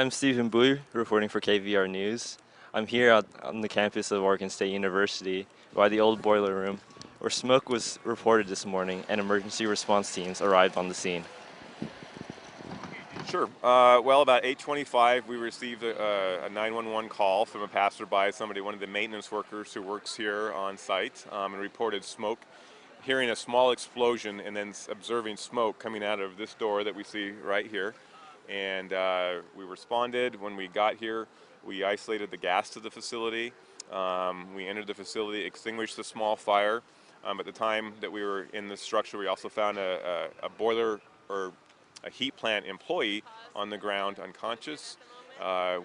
I'm Stephen Bowie, reporting for KVR News. I'm here on the campus of Oregon State University by the old boiler room, where smoke was reported this morning and emergency response teams arrived on the scene. Sure. Well, about 8:25, we received a 911 call from a passerby, one of the maintenance workers who works here on site, and reported smoke, hearing a small explosion and then observing smoke coming out of this door that we see right here. And we responded. When we got here, we isolated the gas to the facility. We entered the facility, extinguished the small fire. At the time that we were in the structure, we also found a boiler or a heat plant employee on the ground unconscious.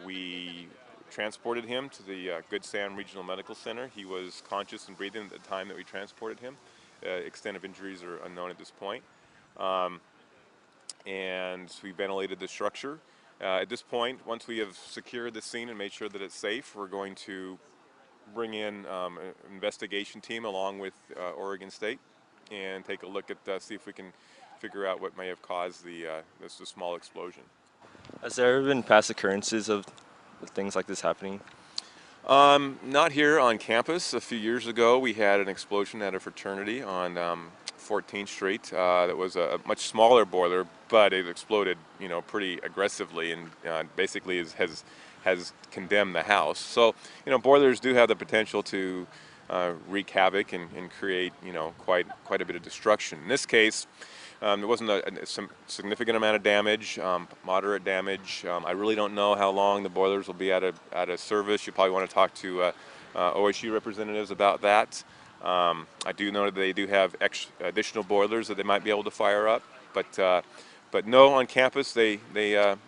We transported him to the Good Sam Regional Medical Center. He was conscious and breathing at the time that we transported him. Extent of injuries are unknown at this point. And we ventilated the structure. At this point, once we have secured the scene and made sure that it's safe, we're going to bring in an investigation team along with Oregon State and take a look at see if we can figure out what may have caused this small explosion. Has there ever been past occurrences of things like this happening? Not here on campus. A few years ago, we had an explosion at a fraternity on 14th Street. That was a much smaller boiler, but it exploded, pretty aggressively, and basically has condemned the house. So, boilers do have the potential to wreak havoc and create, quite a bit of destruction. In this case, there wasn't some significant amount of damage, moderate damage. I really don't know how long the boilers will be out of service. You probably want to talk to OSU representatives about that. I do know that they do have additional boilers that they might be able to fire up, but no, on campus they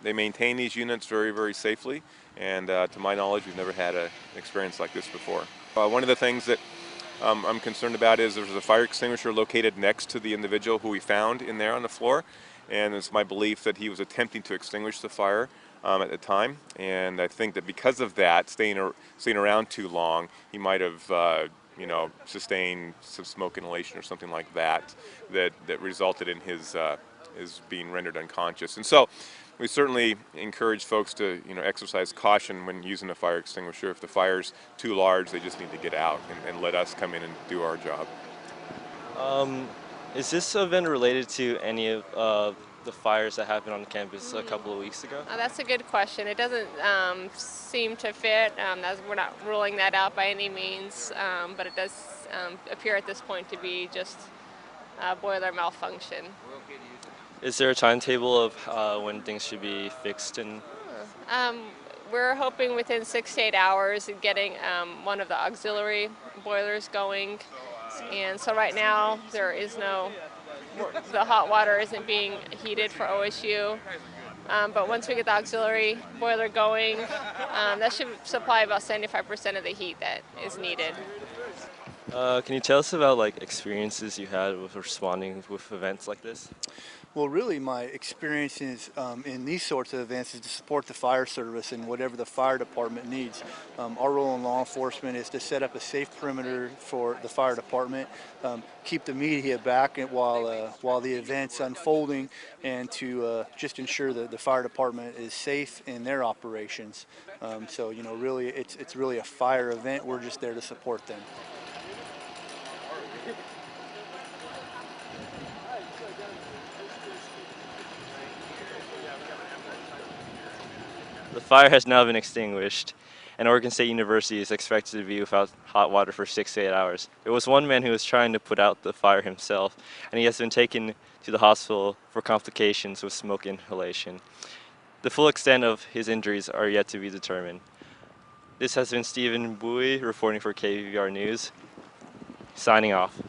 maintain these units very, very safely, and to my knowledge, we've never had an experience like this before. One of the things that I'm concerned about is there's a fire extinguisher located next to the individual who we found in there on the floor, and it's my belief that he was attempting to extinguish the fire at the time, and I think that because of that, staying around too long, he might have sustained some smoke inhalation or something like that resulted in his being rendered unconscious. And so we certainly encourage folks to exercise caution when using a fire extinguisher. If the fire's too large, they just need to get out and let us come in and do our job. Is this event related to any of the fires that happened on campus a couple of weeks ago? That's a good question. It doesn't seem to fit. We're not ruling that out by any means, but it does appear at this point to be just a boiler malfunction. Is there a timetable of when things should be fixed? We're hoping within 6 to 8 hours of getting one of the auxiliary boilers going. And so right now the hot water isn't being heated for OSU. But once we get the auxiliary boiler going, that should supply about 75% of the heat that is needed. Can you tell us about experiences you had with responding with events like this? Well, really, my experiences in these sorts of events is to support the fire service and whatever the fire department needs. Our role in law enforcement is to set up a safe perimeter for the fire department, keep the media back while the event's unfolding, and to just ensure that the fire department is safe in their operations. So, really, it's really a fire event. We're just there to support them. The fire has now been extinguished, and Oregon State University is expected to be without hot water for 6 to 8 hours. There was one man who was trying to put out the fire himself, and he has been taken to the hospital for complications with smoke inhalation. The full extent of his injuries are yet to be determined. This has been Stephen Bowie reporting for KVR News, signing off.